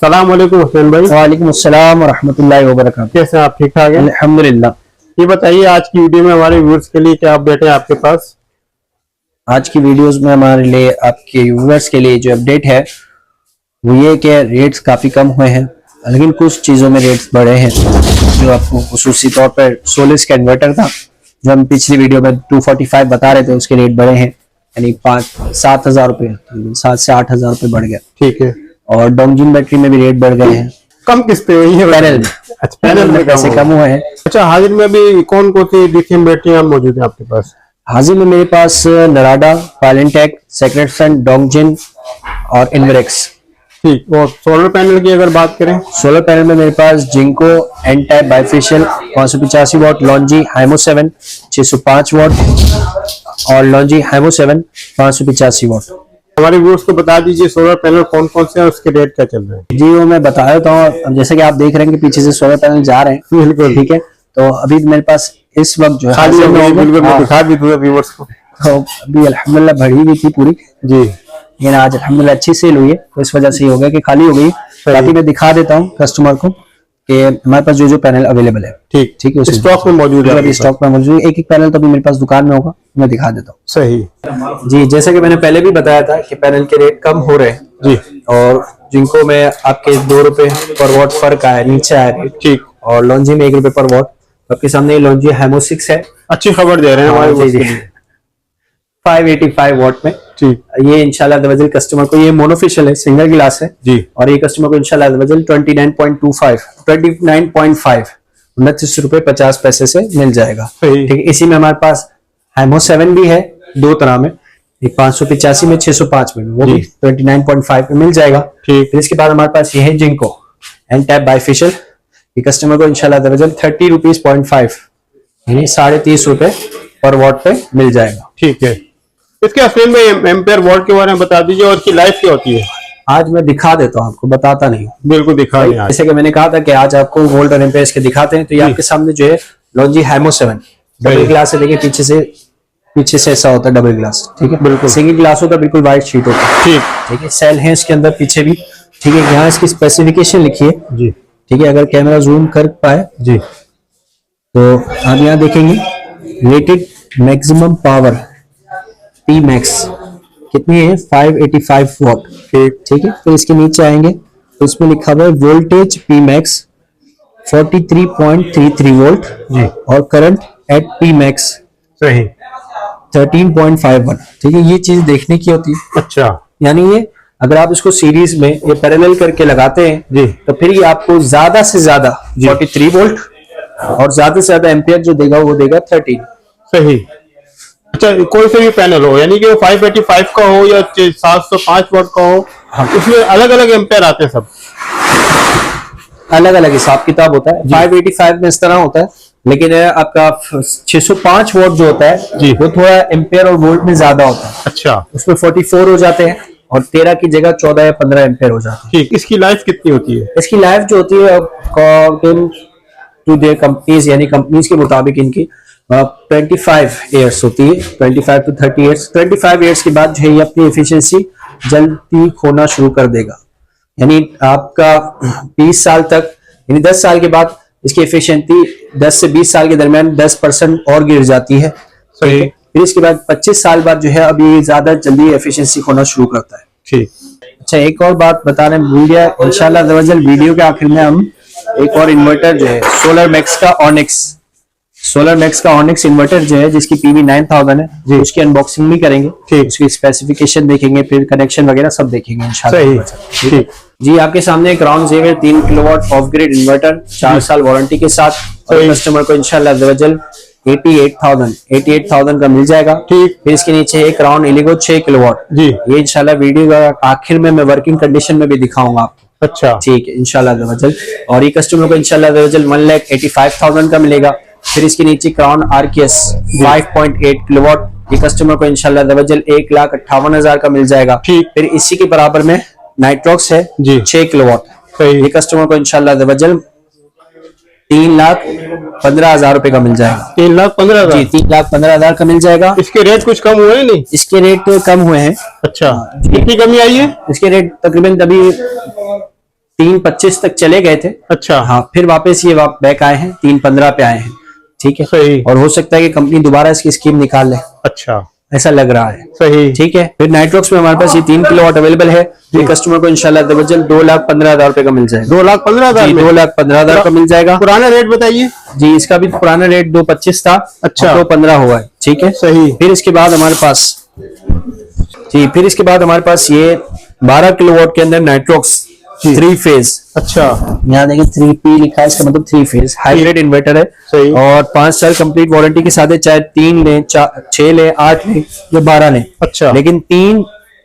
सलाम वालेकुम हुसैन भाई। वालेकुम अस्सलाम रहमतुल्लाहि व बरकातहू। कैसे हैं आप? ठीक ठाक हैं अल्हम्दुलिल्लाह। ये बताइए आज की वीडियो में हमारे व्यूअर्स के लिए क्या अपडेट है आपके पास? आज की वीडियोस में हमारे लिए आपके व्यूअर्स के लिए जो अपडेट है वो ये कि रेट्स काफ़ी कम हुए हैं, लेकिन कुछ चीज़ों में रेट्स बढ़े हैं। जो आपको खुसूसी तौर पर सोलस का इन्वर्टर था जो हम पिछली वीडियो में 245 बता रहे थे, उसके रेट बढ़े हैं, यानी 5-7 हज़ार रुपये, 7 से 8 हज़ार रुपये बढ़ गया। ठीक है। और डोंगजिन बैटरी में भी रेट बढ़ गए हैं। कम किस पे हुई है? पैनल में। अच्छा, पैनल में पैसे कम हुए हैं। अच्छा, हाजिर में अभी कौन कौन सी लिथियम बैटरियां मौजूद है आपके पास? हाजिर में मेरे पास नराडा, पायलेंटेक, सेक्रेट सन, डोंगजिन और इन्वरेक्स। ठीक। और सोलर पैनल की अगर बात करें? सोलर पैनल में मेरे पास जिंको एन टाइप बाइफेशियल 585 वाट, लॉन्जी हाइमो 7 605 वाट और लॉन्जी हाइमो 7 585 वाट। हमारे व्यूअर्स को बता दीजिए सोलर पैनल कौन कौन से हैं, उसके रेट क्या चल रहे हैं? जी वो मैं बता देता हूँ। अब जैसे कि आप देख रहे हैं कि पीछे से सोलर पैनल जा रहे हैं। बिल्कुल। ठीक है, तो अभी मेरे पास इस वक्त जो है बिल्कुल मैं दिखा भी दूंगा व्यूअर्स को। तो अभी अल्हम्दुलिल्लाह भरी हुई थी पूरी जी, लेकिन आज अल्हम्दुलिल्लाह अच्छी सेल हुई है, तो इस वजह से ये हो गया कि खाली हो गई। बाकी मैं दिखा देता हूँ कस्टमर को कि हमारे पास जो जो पैनल अवेलेबल है। ठीक ठीक है, स्टॉक में मौजूद है। अभी स्टॉक में मौजूद है। एक एक पैनल तो अभी मेरे पास दुकान में होगा, मैं दिखा देता हूँ। सही जी, जैसे कि मैंने पहले भी बताया था कि पैनल के रेट कम हो रहे हैं जी। और जिनको में आपके 2 रुपए पर वॉट फर्क आया, नीचे आया रेट। ठीक। और लॉन्जी में 1 रुपए पर वॉट। आपके सामने ये लॉन्जी हाइमो 6 है। अच्छी खबर दे रहे हैं हमारे व्यूअर्स के लिए। 585 वॉट में। ठीक। ये इंशाल्लाह दवजल कस्टमर को, ये मोनोफिशियल है, सिंगल गिलास है जी। और ये कस्टमर को इंशाल्लाह दवजल 29.25 29.5 29 रुपए 50 पैसे से मिल जाएगा। सही। ठीक है, इसी में हमारे पास हाइमो 7 भी है, 2 तरह में, एक 585 में 605 में, वो भी 29.5 में मिल जाएगा। ठीक। फिर इसके बाद हमारे पास ये है जिंको एन टाइप बाइफेशियल। ये कस्टमर को इंशाल्लाह दवजल 30 रुपीज 0.5 यानी 30.5 रुपए पर वॉट पे मिल जाएगा। ठीक है। इसके असली में एम्पेयर वॉट के बारे में बता दीजिए और इसकी लाइफ क्या होती है? आज मैं दिखा देता हूँ आपको, बताता नहीं। बिल्कुल दिखा दें आज। जैसे कि मैंने कहा था कि आज आपको वोल्ट और एम्पेयर्स के दिखाते हैं, तो ये आपके सामने जो है लॉन्जी हाइमो 7 डबल ग्लास है। देखिए पीछे से ऐसा होता है डबल ग्लास। ठीक है, बिल्कुल सिंगल ग्लास होता है, बिल्कुल व्हाइट शीट होता है। ठीक। ठीक है, सेल है इसके अंदर पीछे भी। ठीक है, यहाँ इसकी स्पेसिफिकेशन लिखिए जी। ठीक है, अगर कैमरा जूम कर पाए जी तो आप यहाँ देखेंगे rated maximum power P max कितनी है, 585 वॉट। ठीक है, फिर इसके नीचे आएंगे तो इसमें लिखा हुआ है वोल्टेज पी मैक्स 43.33 वोल्ट जी और करंट एट पी मैक्स सही 13.51। ठीक है, ये चीज देखने की होती है। अच्छा, यानी ये अगर आप इसको सीरीज में ये पैरेलल करके लगाते हैं जी तो फिर ये आपको ज्यादा से ज्यादा 43 वोल्ट और ज्यादा से ज्यादा एम्पियर जो देगा वो देगा 13। सही। अच्छा, कोई से भी पैनल हो, यानी कि वो 585 का हो या 705 वाट का हो, हाँ, उसमें अलग अलग एम्पेयर आते हैं, सब अलग अलग हिसाब किताब होता है। 585 में इस तरह होता है, लेकिन आपका 605 वोट जो होता है जी वो थोड़ा एम्पेयर और वोल्ट में ज्यादा होता है। अच्छा, उसमें 44 हो जाते हैं और 13 की जगह 14 या 15 एम्पेयर हो जाते हैं। ठीक। इसकी लाइफ कितनी होती है? इसकी लाइफ जो होती है अकॉर्डिंग टू देयर कंपनीज, यानी कंपनीज के मुताबिक इनकी 25 ईयर्स होती है, 25 to 30 ईयर्स। 25 ईयर्स के बाद जो है ये अपनी एफिशिएंसी जल्दी खोना शुरू कर देगा। यानी आपका 20 साल तक, यानी 10 साल के बाद इसकी एफिशिएंसी 10 से 20 साल के दरमियान 10% और गिर जाती है। सही। फिर इसके बाद 25 साल बाद जो है अभी ज्यादा जल्दी एफिशिएंसी खोना शुरू करता है। ठीक। अच्छा, एक और बात बता रहे हैं, इंशाल्लाह वीडियो के आखिर में हम एक और इन्वर्टर जो है सोलर मैक्स का ऑनिक्स इन्वर्टर जो है जिसकी पीवी 9000 है जी, उसकी अनबॉक्सिंग भी करेंगे। ठीक। उसकी स्पेसिफिकेशन देखेंगे, फिर कनेक्शन वगैरह सब देखेंगे इंशाल्लाह। ठीक जी, आपके सामने एक राउंड जेवर 3 किलोवाट ऑफ ग्रिड इन्वर्टर 4 साल वारंटी के साथ कस्टमर को इंशाल्लाह 88,000 का मिल जाएगा। ठीक। फिर इसके नीचे एक राउंड इलिगो 6 किलोवाट जी, ये इंशाल्लाह वीडियो का आखिर में मैं वर्किंग कंडीशन में भी दिखाऊंगा आपको। अच्छा, ठीक है इंशाल्लाह। और ये कस्टमर को इंशाल्लाह 1,85,000 का मिलेगा। फिर इसके नीचे क्राउन आरकेएस 5.8 किलोवाट, ये कस्टमर को इंशाल्लाह 1,58,000 का मिल जाएगा। ठीक। फिर इसी के बराबर में नाइट्रॉक्स है जी 6 किलोवाट, ये कस्टमर को इंशाल्लाह 3,15,000 रुपए का मिल जाएगा। 3,15,000 जी, 3,15,000 का मिल जाएगा। इसके रेट कुछ कम हुए नहीं? इसके रेट कम हुए हैं। अच्छा, कितनी कमी आई है? इसके रेट तकरीबन अभी 3.25 तक चले गए थे। अच्छा। हाँ, फिर वापस ये बैक आए हैं, 3.15 पे आए हैं। ठीक है, सही। और हो सकता है कि कंपनी दोबारा इसकी स्कीम निकाल ले, अच्छा, ऐसा लग रहा है। सही। ठीक है, फिर नाइट्रॉक्स में हमारे पास ये 3 किलोवाट अवेलेबल है। ये कस्टमर को इंशाल्लाह 2,15,000 रुपए का मिल जाएगा। 2,15,000 में? 2,15,000 का मिल जाएगा। पुराना रेट बताइए जी, इसका भी पुराना रेट 2.25 था। अच्छा। 2.15 हुआ है। ठीक है, सही। फिर इसके बाद हमारे पास ये 12 किलोवाट के अंदर नाइट्रॉक्स 3 फेज। अच्छा, यहाँ देखिए 3P लिखा है, इसका मतलब 3 फेज हाइब्रिड इन्वर्टर है। सही। और 5 साल कंप्लीट वारंटी के साथ है, चाहे 3 लें, 6 लें, 8 लें या 12 लें। अच्छा, लेकिन 3,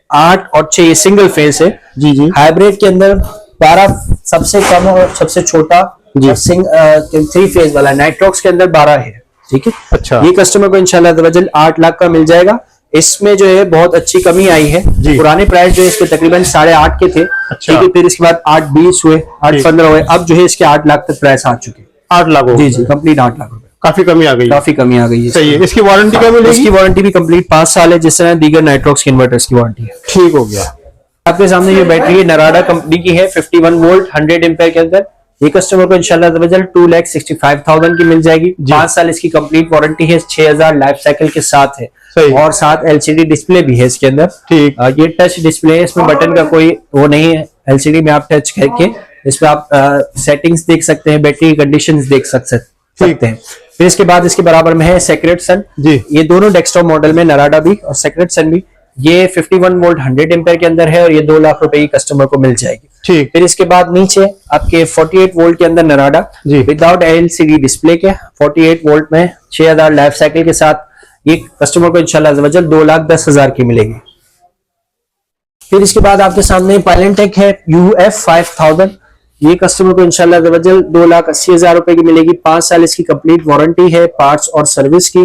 8 और 6 ये सिंगल फेज है। जी जी। हाइब्रिड के अंदर 12 सबसे कम और सबसे छोटा, 3 फेज वाला नाइट्रॉक्स के अंदर 12 है। ठीक है, अच्छा। ये कस्टमर को इंशाल्लाह 8 लाख का मिल जाएगा। इसमें जो है बहुत अच्छी कमी आई है। पुराने प्राइस जो है इसके तकरीबन 8.5 के थे। अच्छा। ठीक है, फिर इसके बाद 8.20 हुए, 8.15 हुए, अब जो है इसके 8 लाख तक प्राइस आ चुके हैं। 8 लाख हो? जी जी, कंप्लीट 8 लाख रुपए। काफी कमी आ गई। काफी कमी आ गई है। सही है। इसकी वारंटी क्या मिलेगी? इसकी वारंटी भी कंप्लीट 5 साल है, जिस तरह दीगर नाइट्रॉक्स के इन्वर्टर्स की वारंटी है। ठीक हो गया। आपके सामने ये बैटरी है, नराडा कंपनी की है, 51 वोल्ट 100 एम्पेयर के अंदर। ये कस्टमर को इंशाल्लाह 2,65,000 की मिल जाएगी। 5 साल इसकी कंप्लीट वारंटी है, 6,000 लाइफ साइकिल के साथ है। और साथ LCD डिस्प्ले भी है इसके अंदर। ठीक। ये टच डिस्प्ले है, इसमें बटन का कोई वो नहीं है। LCD में आप टच करके इसमें आप सेटिंग्स देख सकते हैं, बैटरी कंडीशंस देख सकते हैं। फिर इसके बाद इसके बराबर में है सेक्रेट सन जी। ये दोनों डेस्कटॉप मॉडल में, नराडा भी और सेक्रेट सन भी। ये 51 वोल्ट 100 एम्पेयर के अंदर है और ये 2 लाख रुपए की कस्टमर को मिल जाएगी। ठीक। फिर इसके बाद नीचे आपके 48 वोल्ट के अंदर नराडा विदाउट LCD डिस्प्ले के 48 वोल्ट में 6,000 लाइफ साइकिल के साथ ये कस्टमर को इंशाल्लाह 2,10,000 की मिलेगी। फिर इसके बाद आपके सामने पायलेंटेक है UF 5000। ये कस्टमर को इंशाल्लाह 2,80,000 रुपए की मिलेगी। 5 साल इसकी कंप्लीट वारंटी है, पार्ट्स और सर्विस की,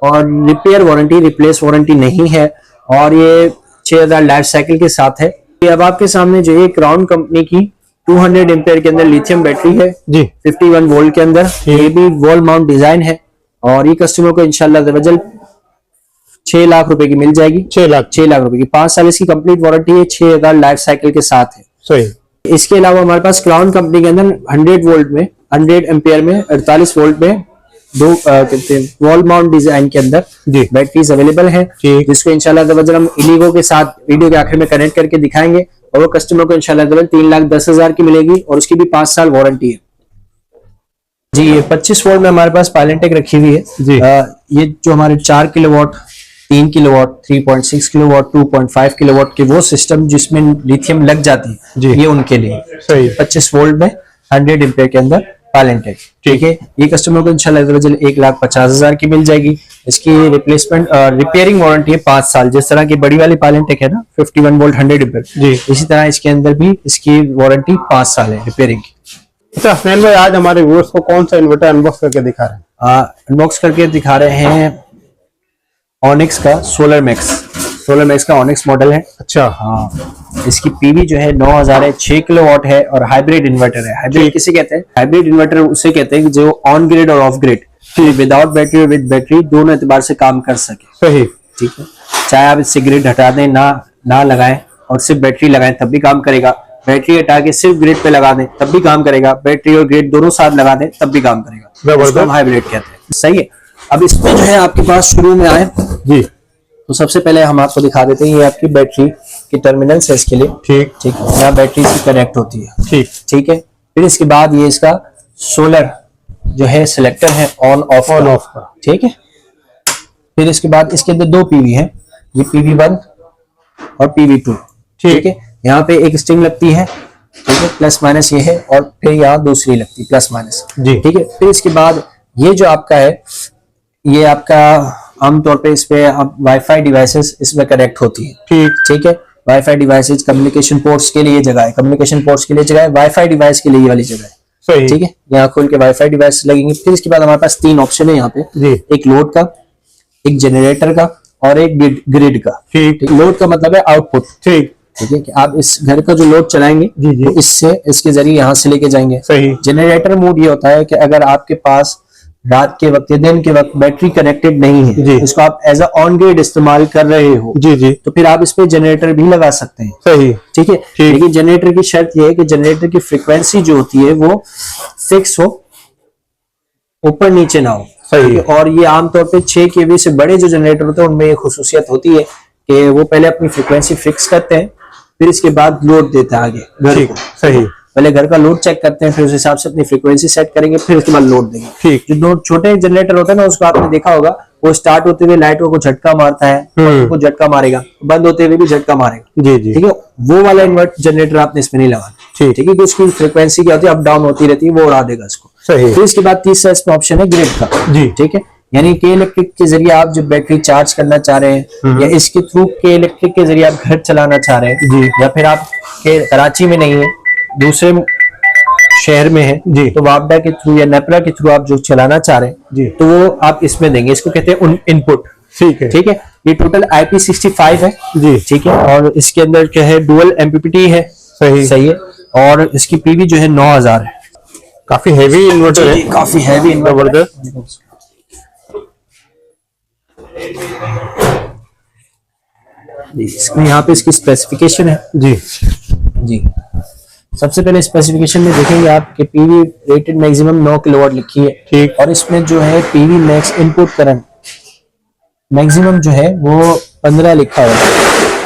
और रिपेयर वारंटी, रिप्लेस वारंटी नहीं है, और ये 6,000 लाइफ साइकिल के साथ है। अब आपके सामने जो है क्राउन कंपनी की 200 एम्पेयर के अंदर लिथियम बैटरी है जी, 51 वोल्ट के अंदर। ये भी वॉल माउंट डिजाइन है और ये कस्टमर को इंशाल्लाह 6 लाख रुपए की मिल जाएगी। 6 लाख रुपए की। 5 साल इसकी कंप्लीट वारंटी है, 6,000 लाइफ साइकिल के साथ है। सही। इसके अलावा हमारे पास क्राउन कंपनी के अंदर 100 वोल्ट में, 100 एम्पेयर में, 48 वोल्ट में दो वॉल माउंट डिजाइन के अंदर बैटरीज अवेलेबल है, जिसको इंशाल्लाह हम इलीगो के साथ वीडियो के आखिर में कनेक्ट करके दिखाएंगे, और वो कस्टमर को इंशाल्लाह 3,10,000 की मिलेगी और उसकी भी 5 साल वारंटी है जी। ये 25 वोल्ट में हमारे पास पायलेंटेक रखी हुई है जी। ये जो हमारे 4 किलोवाट, 3 किलोवाट, 3.6 किलोवाट, 2.5 किलोवाट के वो सिस्टम जिसमें लिथियम लग जाती है, ये उनके लिए सही। 25 वोल्ट में 100 एम्पेयर के अंदर पायलेंटेक। ठीक है, ये कस्टमर को इंशाल्लाह 1,50,000 की मिल जाएगी। इसकी रिप्लेसमेंट रिपेयरिंग वारंटी है 5 साल, जिस तरह की बड़ी वाली पायलेंटेक है ना 51 वोल्ट 100 एम्पेयर जी, इसी तरह इसके अंदर भी इसकी वारंटी 5 साल है रिपेयरिंग की। अच्छा हसनैन भाई, आज हमारे व्यूअर्स को कौन सा इन्वर्टर अनबॉक्स करके दिखा रहे हैं? अनबॉक्स करके दिखा रहे हैं ऑनिक्स का सोलर मैक्स का ऑनिक्स मॉडल है। अच्छा हाँ, इसकी पीवी जो है 9,000 है, 6 किलोवाट है और हाइब्रिड इन्वर्टर है। हाइब्रिड किसे कहते हैं? हाइब्रिड इन्वर्टर उसे कहते हैं जो ऑन ग्रिड और ऑफ ग्रिड, विदाउट बैटरी और विद बैटरी दोनों एतबार से काम कर सके। सही। ठीक है, चाहे आप इससे ग्रिड हटा दें, ना लगाएं और सिर्फ बैटरी लगाएं तब भी काम करेगा, बैटरी हटा के सिर्फ ग्रिड पे लगा दें तब भी काम करेगा, बैटरी और ग्रिड दोनों साथ लगा दें तब भी काम करेगा। इसको हम हाइब्रिड कहते हैं। सही है। अब इसमें जो है आपके पास शुरू में आए जी, तो सबसे पहले हम आपको दिखा देते हैं ये आपकी बैटरी की टर्मिनल्स है इसके लिए। ठीक है, यहाँ बैटरी से कनेक्ट होती है। ठीक है। फिर इसके बाद ये इसका सोलर जो है सिलेक्टर है ऑन ऑफ का। ठीक है। फिर इसके बाद इसके अंदर 2 पीवी है, ये PV1 और PV2। ठीक है, यहाँ पे एक स्ट्रिंग लगती है, ठीक है, प्लस माइनस ये है, और फिर यहाँ दूसरी लगती है प्लस माइनस जी। ठीक है। फिर इसके बाद ये जो आपका है, ये आपका आमतौर पे इस पे आप वाईफाई डिवाइसेस इसमें कनेक्ट होती है। ठीक है, वाईफाई डिवाइसेस कम्युनिकेशन पोर्ट्स के लिए जगह है, कम्युनिकेशन पोर्ट्स के लिए जगह है, वाईफाई डिवाइस के लिए ये वाली जगह है। सही। ठीक है, यहाँ खोल के वाईफाई डिवाइस लगेंगे। फिर इसके बाद हमारे पास 3 ऑप्शन है यहाँ पे जी, एक लोड का, एक जनरेटर का और एक ग्रिड का। ठीक। लोड का मतलब है आउटपुट। ठीक है, कि आप इस घर का जो लोड चलाएंगे तो इससे इसके जरिए यहाँ से लेके जाएंगे। सही। जनरेटर मोड ये होता है कि अगर आपके पास रात के वक्त या दिन के वक्त बैटरी कनेक्टेड नहीं है, जी। इसको आप एज अ ऑन ग्रिड इस्तेमाल कर रहे हो, जी जी, तो फिर आप इस पे जनरेटर भी लगा सकते हैं। सही, ठीक है, लेकिन जनरेटर की शर्त यह है कि जनरेटर की फ्रीक्वेंसी जो होती है वो फिक्स हो, ऊपर नीचे ना हो। सही। और ये आमतौर पे 6 kV से बड़े जो जनरेटर होते हैं उनमें ये खुसूसियत होती है कि वो पहले अपनी फ्रीक्वेंसी फिक्स करते हैं, फिर इसके बाद लोड देते हैं आगे घर को। सही, पहले घर का लोड चेक करते हैं, फिर उस हिसाब से अपनी फ्रीक्वेंसी सेट करेंगे, फिर उसके बाद लोड देंगे। ठीक। जो दो छोटे जनरेटर होते हैं ना, उसको आपने देखा होगा, वो स्टार्ट होते हुए लाइट को झटका मारता है, को झटका मारेगा, बंद होते हुए भी झटका मारेगा। जी जी, ठीक है, वो वाला इन्वर्ट जनरेटर आपने इसमें नहीं लगाना। ठीक है, क्योंकि उसकी फ्रीक्वेंसी क्या होती है, अप डाउन होती रहती है, वो उड़ा देगा इसको। सही। फिर इसके बाद तीसरा इसमें ऑप्शन है ग्रिड का। जी। ठीक है, यानी के इलेक्ट्रिक के जरिए आप जो बैटरी चार्ज करना चाह रहे हैं, या इसके थ्रू के इलेक्ट्रिक के जरिए आप घर चलाना चाह रहे हैं, जी। या फिर आप के कराची में नहीं है, दूसरे शहर में है, जी। तो वापडा के थ्रू या नेपरा के थ्रू आप जो चलाना चाह रहे हैं, जी। तो वो आप इसमें देंगे। इसको कहते हैं इनपुट। ठीक है। ठीक है, ये टोटल IP65 है। जी। ठीक है, और इसके अंदर क्या है, डुअल MPPT है। सही। सही है, और इसकी पीवी जो है 9000 है। काफी हैवी इन्वर्टर है, काफी हैवी जबरदस्त। इसमें यहाँ पे इसकी स्पेसिफिकेशन है। जी जी, सबसे पहले स्पेसिफिकेशन में देखेंगे आप कि पीवी रेटेड मैक्सिमम 9 किलोवाट लिखी है। ठीक। और इसमें जो है PV max input current maximum जो है वो 15 लिखा हुआ है।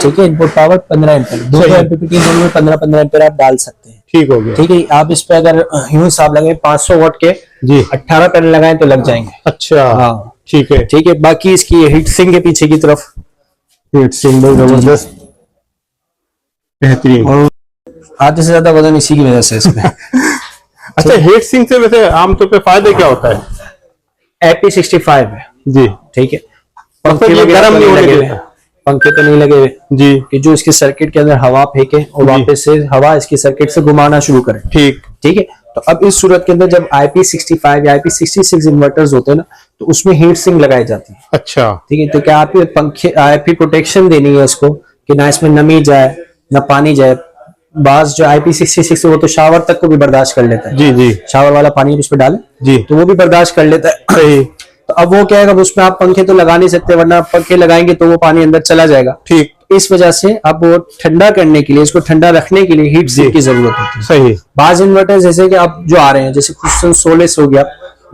ठीक है, इनपुट पावर 15 एम्पीयर, दोनों एमपीपीटी दोनों में 15-15 एम्पीयर आप डाल सकते हैं। ठीक हो गया। ठीक है, आप इस पे अगर यूं हिसाब लगाएं 500 वाट के जी 18 पैनल लगाएं तो लग जाएंगे। अच्छा, हाँ ठीक है। ठीक है, बाकी इसकी हीट सिंक के पीछे की तरफ हीट सिंक जबरदस्त, बेहतरीन। और आधे से ज्यादा वजन इसी की वजह से इसमें। अच्छा, हीट सिंक से वैसे आमतौर पे फायदे क्या होता है? IP65 है जी। ठीक है, मतलब ये वगैरह गर्म तो नहीं होने लगे देता। हुए, पंखे तो नहीं लगे हुए जी। कि जो इसके सर्किट के अंदर हवा फेंके और जी। वापस से हवा इसकी सर्किट से घुमाना शुरू करे। ठीक। ठीक है, तो अब इस सूरत के अंदर जब IP65 या IP66 इन्वर्टर्स होते हैं ना, तो उसमें हीट सिंक लगाई जाती है। अच्छा, ठीक है, तो क्या आप ये पंखे IP प्रोटेक्शन देनी है इसको कि ना इसमें नमी जाए ना पानी जाए। बाज जो IP66 है वो तो शावर तक को भी बर्दाश्त कर लेता है। जी जी शावर वाला पानी उस पर डाले जी, तो वो भी बर्दाश्त कर लेता है। सही। तो अब वो क्या है, अब उसमें आप पंखे तो लगा नहीं सकते, वरना पंखे लगाएंगे तो वो पानी अंदर चला जाएगा। ठीक। इस वजह से अब वो ठंडा करने के लिए, इसको ठंडा रखने के लिए हीट सिंक की जरूरत होती है। सही। बाज इन्वर्टर जैसे कि अब जो आ रहे हैं, जैसे क्रिस्टन सोलिस हो गया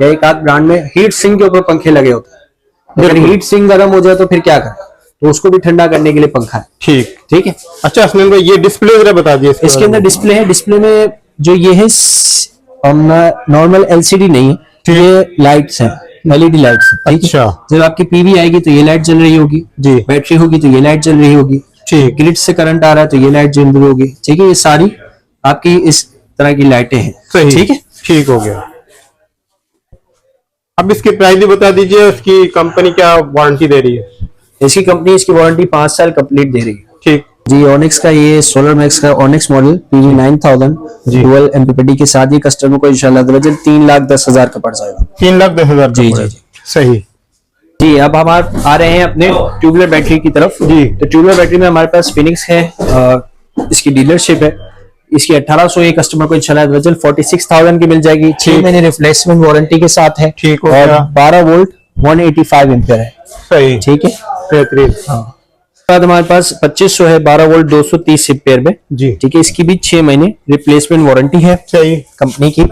या एक आध ब्रांड में हीट सिंक के ऊपर पंखे लगे होते हैं। अगर हीट सिंक गर्म हो जाए तो फिर क्या करें, तो उसको भी ठंडा करने के लिए पंखा है। ठीक। ठीक है, अच्छा असलम भाई, ये डिस्प्ले जरा बता दिए इसके अंदर डिस्प्ले है। डिस्प्ले में जो ये है नॉर्मल LCD नहीं है, ये लाइट्स हैं, LED लाइट्स हैं। ठीक है? अच्छा। जब आपकी पीवी आएगी तो ये लाइट जल रही होगी, जी। बैटरी होगी तो ये लाइट जल रही होगी, ठीक। ग्रिड से करंट आ रहा है तो ये लाइट जल रही होगी। ठीक है, ये सारी आपकी इस तरह की लाइटें हैं। सही। ठीक है, ठीक हो गया। अब इसकी प्राइस भी बता दीजिए, उसकी कंपनी क्या वारंटी दे रही है? इसकी कंपनी इसकी वारंटी 5 साल कंप्लीट दे रही है। ठीक। जी, ओनिक्स का ये सोलर मैक्स का onyx model PV 9000 dual MPPT के साथ ये कस्टमर को इंशाल्लाह 3,10,000 का पड़ जाएगा। 3,10,000। जी जी जी सही। जी, अब हम आ रहे हैं अपने ट्यूबुलर बैटरी की तरफ। जी। तो ट्यूबुलर बैटरी में हमारे पास फिनिक्स है, इसकी डीलरशिप है। इसकी 1800 ये कस्टमर को इंशाल्लाह 46,000 की मिल जाएगी। 6 महीने रिप्लेसमेंट वारंटी के साथ है। ठीक हो और गया। 12 वोल्ट 185 एम्पीयर है। सही। ठीक है, बेहतरीन। हाँ। बाद हमारे पास 2500 है, 12 वोल्ट 230 एम्पीयर में। जी। ठीक है, इसकी भी 6 महीने रिप्लेसमेंट वारंटी है सही। कंपनी की।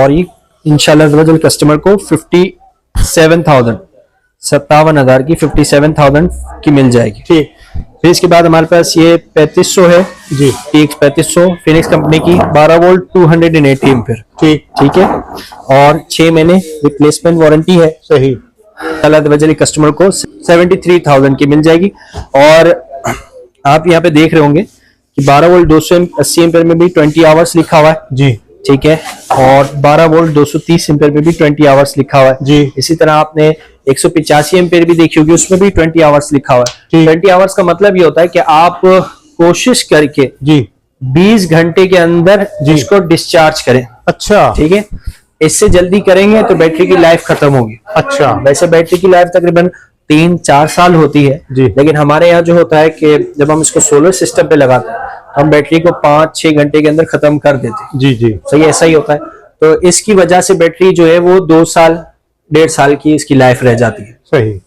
और ये इंशाल्लाह कस्टमर को 57,000 की 57,000 की मिल जाएगी। ठीक। फिर इसके बाद हमारे पास ये 3500 है जी। TX 3500 फिनिक्स कंपनी की 12 वोल्ट 280 एम्पीयर। ठीक। ठीक है, और 6 महीने रिप्लेसमेंट वारंटी है। सही। कस्टमर को 73,000 की मिल जाएगी। और आप यहाँ पे देख रहे होंगे कि 12 वोल्ट 280 एम्पीयर में भी 20 आवर्स लिखा हुआ है। जी। ठीक है, और 12 वोल्ट 230 एम्पीयर में भी 20 आवर्स लिखा हुआ है। जी। इसी तरह आपने 185 एम्पीयर भी देखी होगी, उसमें भी 20 आवर्स लिखा हुआ है। 20 आवर्स का मतलब ये होता है कि आप कोशिश करके जी 20 घंटे के अंदर इसको डिस्चार्ज करें। अच्छा। ठीक है, इससे जल्दी करेंगे तो बैटरी की लाइफ खत्म होगी। अच्छा। वैसे बैटरी की लाइफ तकरीबन 3-4 साल होती है जी। लेकिन हमारे यहाँ जो होता है कि जब हम इसको सोलर सिस्टम पे लगाते हैं तो हम बैटरी को 5-6 घंटे के अंदर खत्म कर देते हैं। जी जी। सही, ऐसा ही होता है। तो इसकी वजह से बैटरी जो है वो 2 साल 1.5 साल की इसकी लाइफ रह जाती है। सही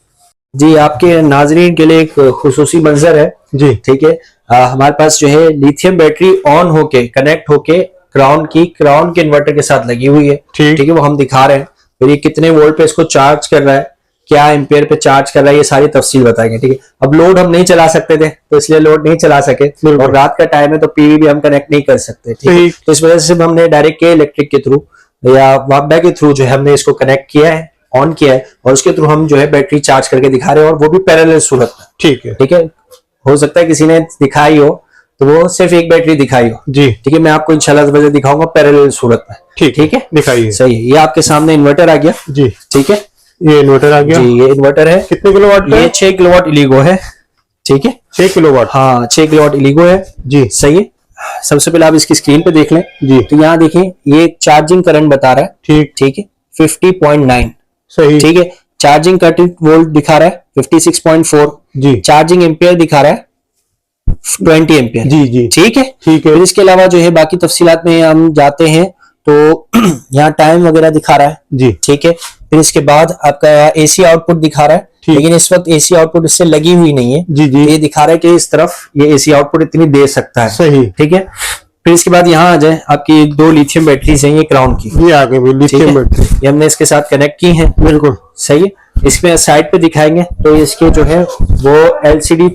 जी, आपके नाजरीन के लिए एक खुसूसी मंजर है जी। ठीक है, हमारे पास जो है लिथियम बैटरी ऑन होके कनेक्ट होके क्राउन के इन्वर्टर के साथ लगी हुई है। ठीक है, वो हम दिखा रहे हैं। फिर ये कितने वोल्ट पे इसको चार्ज कर रहा है, क्या एम्पेयर पे चार्ज कर रहा है, ये सारी तफसील बताएंगे। ठीक है, अब लोड हम नहीं चला सकते थे तो इसलिए लोड नहीं चला सके, और रात का टाइम है तो पीवी भी हम कनेक्ट नहीं कर सकते। ठीक है, तो इस वजह से हमने डायरेक्ट के इलेक्ट्रिक के थ्रू या वाबा के थ्रू जो है हमने इसको कनेक्ट किया है, ऑन किया है, और उसके थ्रू हम जो है बैटरी चार्ज करके दिखा रहे हैं, और वो भी पैरेलल सूरत में। ठीक है, हो सकता है किसी ने दिखाई हो तो वो सिर्फ एक बैटरी दिखाई हो जी। ठीक है, मैं आपको इंशाल्लाह इस वजह दिखाऊंगा पैरेलल सूरत में। ठीक है, दिखाइए। सही है, ये आपके सामने इन्वर्टर आ गया जी। ठीक है, ये इन्वर्टर आ गया जी। ये इन्वर्टर है, कितने किलोवाट? ये 6 किलोवाट इलीगो है। ठीक है, 6 किलोवाट, हाँ 6 किलोवाट इलीगो है जी। सही है, सबसे पहले आप इसकी स्क्रीन पे देख लें जी। तो यहाँ देखिए ये चार्जिंग करंट बता रहा है। ठीक है, 50.9। सही, ठीक है, चार्जिंग कट वोल्ट दिखा रहा है 56.4 जी। चार्जिंग एम्पियर दिखा रहा है 20 एम्पियर जी जी। ठीक है, ठीक है। फिर इसके अलावा जो है बाकी तफसीलात में हम जाते हैं तो यहाँ टाइम वगैरह दिखा रहा है जी। ठीक है, फिर इसके बाद आपका एसी आउटपुट दिखा रहा है, लेकिन इस वक्त एसी आउटपुट इससे लगी हुई नहीं है जी जी। ये दिखा रहा है कि इस तरफ ये एसी आउटपुट इतनी दे सकता है। सही, ठीक है। फिर इसके बाद यहाँ आ जाए, आपकी 2 लिथियम बैटरीज हैं, ये क्राउन की, ये आ गई लिथियम बैटरी, ये हमने इसके साथ कनेक्ट की है। बिल्कुल सही है। इसमें साइड पे दिखाएंगे तो इसके जो है वो एलसीडी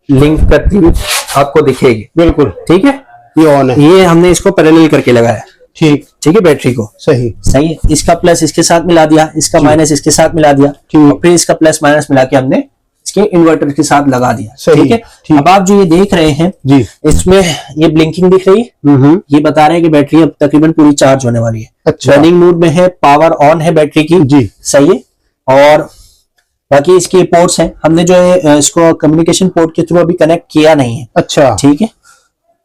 लिंक करती हुई आपको दिखेगी। बिल्कुल ठीक है, ये ऑन है, ये हमने इसको पैरेलल करके लगाया। ठीक, ठीक है, बैटरी को। सही, सही है। इसका प्लस इसके साथ मिला दिया, इसका माइनस इसके साथ मिला दिया, और फिर इसका प्लस माइनस मिला के हमने इसके इन्वर्टर के साथ लगा दिया। ठीक है, अब आप जो ये देख रहे हैं जी, इसमें ये ब्लिंकिंग दिख रही है, ये बता रहे हैं कि बैटरी अब तकरीबन पूरी चार्ज होने वाली है। अच्छा, रनिंग मोड में है, पावर ऑन है बैटरी की जी। सही है। और बाकी इसके पोर्ट्स हैं, हमने जो है इसको कम्युनिकेशन पोर्ट के थ्रू अभी कनेक्ट किया नहीं है। अच्छा, ठीक है,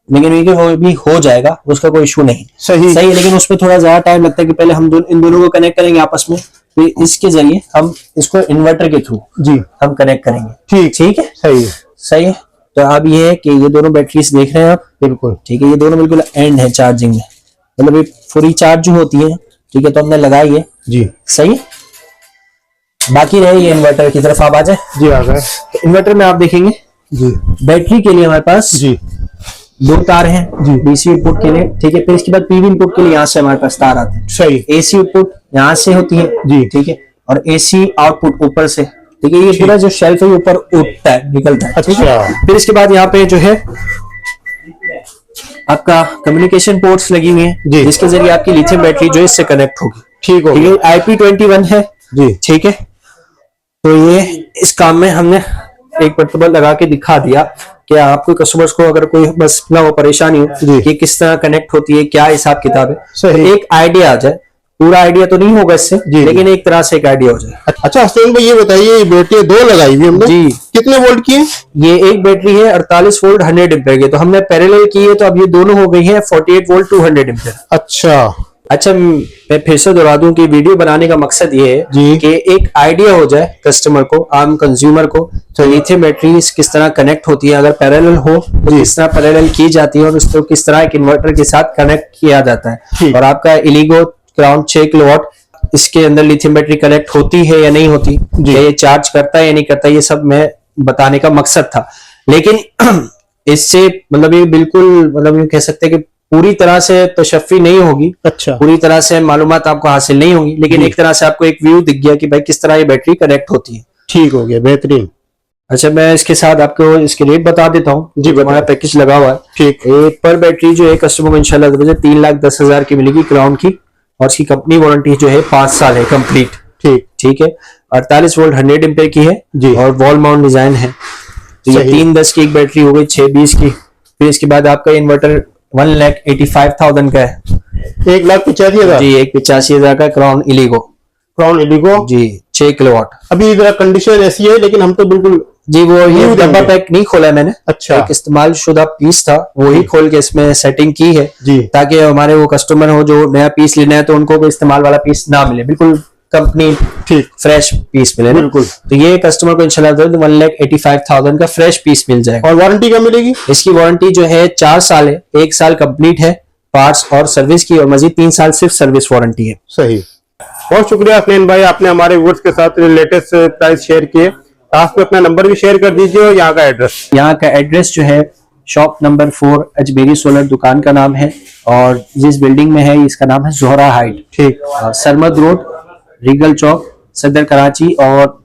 लेकिन ये वो भी हो जाएगा, उसका कोई इशू नहीं। सही, सही है, लेकिन उसमें थोड़ा ज्यादा टाइम लगता है कि पहले हम इन दोनों को कनेक्ट करेंगे आपस में, फिर इसके जरिए हम इसको इन्वर्टर के थ्रू जी हम कनेक्ट करेंगे। ठीक, ठीक है, सही है, सही है। तो अब ये है कि ये दोनों बैटरीज देख रहे हैं आप, बिल्कुल ठीक है, ये दोनों बिल्कुल एंड है चार्जिंग में, मतलब ये पूरी चार्ज जो होती है। ठीक है, तो हमने लगाई है जी। सही है, बाकी रहे ये इन्वर्टर की तरफ आप आ जाए जी। आ गए, तो इन्वर्टर में आप देखेंगे जी, बैटरी के लिए हमारे पास जी 2 तार हैं जी, डीसी इनपुट के लिए। ठीक है, फिर इसके बाद पीवी इनपुट के लिए यहाँ से हमारे पास तार आते हैं। सही, एसी इनपुट यहाँ से होती है जी। ठीक है, और एसी आउटपुट ऊपर से। ठीक है, ये पूरा जो शेल्फ है ऊपर उठता है, निकलता है। अच्छा, फिर इसके बाद यहाँ पे जो है आपका कम्युनिकेशन पोर्ट्स लगी हुई है, जिसके जरिए आपकी लिथियम बैटरी जो है इससे कनेक्ट होगी। ठीक हो, IP21 है जी। ठीक है, तो ये इस काम में हमने एक पोर्टेबल लगा के दिखा दिया कि आपको कस्टमर्स को अगर कोई बस ना वो परेशानी हो कि किस तरह कनेक्ट होती है, क्या हिसाब किताब है, तो एक आइडिया आ जाए। पूरा आइडिया तो नहीं होगा इससे, लेकिन एक तरह से एक आइडिया हो जाए। अच्छा हसन भाई, ये बताइए, बैटरी 2 लगाई हुई हमने जी, कितने वोल्ट की है? ये एक बैटरी है 48 वोल्ट 100 एम्पियर की, तो हमने पैरेलल की है, तो अब ये दोनों हो गई है 48 वोल्ट 200 एम्पियर। अच्छा, मैं फिर से दोहरा दूं कि वीडियो बनाने का मकसद ये है कि एक आइडिया हो जाए कस्टमर को, आम कंज्यूमर को, तो लिथियम बैटरीज किस तरह कनेक्ट होती है, अगर पैरेलल हो तो किस तरह पैरेलल की जाती है, और उसको किस तरह एक इन्वर्टर के साथ कनेक्ट किया जाता है। और आपका इलीगो क्राउन 6 किलोवाट, इसके अंदर लिथियम बैटरी कनेक्ट होती है या नहीं होती, ये चार्ज करता है या नहीं करता, ये सब मैं बताने का मकसद था। लेकिन इससे मतलब ये बिल्कुल, मतलब ये कह सकते हैं कि पूरी तरह से तशफ़ी नहीं होगी। अच्छा, पूरी तरह से मालूमात आपको हासिल नहीं होगी, लेकिन एक तरह से आपको एक व्यू दिख गया कि भाई किस तरह ये बैटरी कनेक्ट होती है। ठीक हो गया, बेहतरीन। अच्छा, मैं इसके साथ आपको इसके रेट बता देता हूँ जी। हमारा पैकेज लगा हुआ है। ठीक, पर बैटरी जो है कस्टमर को इंशाल्लाह 3,10,000 की मिलेगी क्राउन की, और इसकी कंपनी वारंटी जो है 5 साल है कंप्लीट। ठीक, ठीक है, 48 वोल्ट 100 एम्पियर की है जी, और वॉल माउंट डिजाइन है। तो ये 310 की एक बैटरी हो गई, 620 की। फिर इसके बाद आपका इन्वर्टर 1,85,000 का है, 1,85,000 जी, 1,85,000 का क्राउन इलीगो जी, 6 किलोवाट। अभी इधर कंडीशन ऐसी है, लेकिन हम तो बिल्कुल जी वो ये डब्बा पैक नहीं खोला है मैंने। अच्छा, एक इस्तेमाल शुदा पीस था, वही खोल के इसमें सेटिंग की है जी, ताकि हमारे वो कस्टमर हो जो नया पीस लेना है तो उनको कोई इस्तेमाल वाला पीस ना मिले, बिल्कुल कंपनी ठीक फ्रेश पीस मिले। बिल्कुल, तो ये कस्टमर को इंशाल्लाह 1,85,000 का फ्रेश पीस मिल जाएगा। और वारंटी क्या मिलेगी? इसकी वारंटी जो है 4 साल है, 1 साल कंप्लीट है पार्ट्स और सर्विस की, और मजीद 3 साल सिर्फ सर्विस वारंटी है। सही, बहुत शुक्रिया हसनैन भाई, आपने हमारे व्यूअर्स के साथ लेटेस्ट प्राइस शेयर किए। लास्ट में अपना नंबर भी शेयर कर दीजिए और यहाँ का एड्रेस। यहाँ का एड्रेस जो है शॉप नंबर 4 अजमेरी सोलर दुकान का नाम है, और जिस बिल्डिंग में है इसका नाम है जोहरा हाइट। ठीक, सरमद रोड, रीगल चौक, सदर कराची। और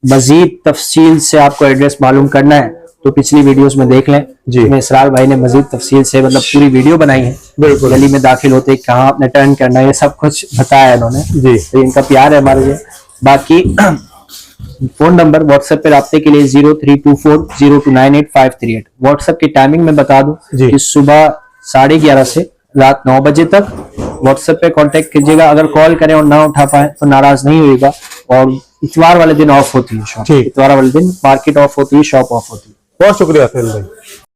मजीद तफसील से आपको एड्रेस मालूम करना है तो पिछली वीडियोस में देख लें जी। इसमें इसरार भाई ने मजीद तफसील से मतलब पूरी वीडियो बनाई है। बिल्कुल। गली में दाखिल होते कहाँ आपने टर्न करना है ये सब कुछ बताया है इन्होंने जी। तो इनका प्यार है हमारे लिए। बाकी फोन नंबर व्हाट्सएप पे रब्ते के लिए 032402985838। व्हाट्सएप की टाइमिंग में बता दूं जी। कि सुबह 11:30 से रात 9 बजे तक व्हाट्सएप पे कांटेक्ट कीजिएगा। अगर कॉल करें और ना उठा पाए तो नाराज नहीं होइएगा। और इतवार वाले दिन ऑफ होती है शॉप, ठीक। इतवार वाले दिन मार्केट ऑफ होती है, शॉप ऑफ होती है। बहुत शुक्रिया हसनैन भाई।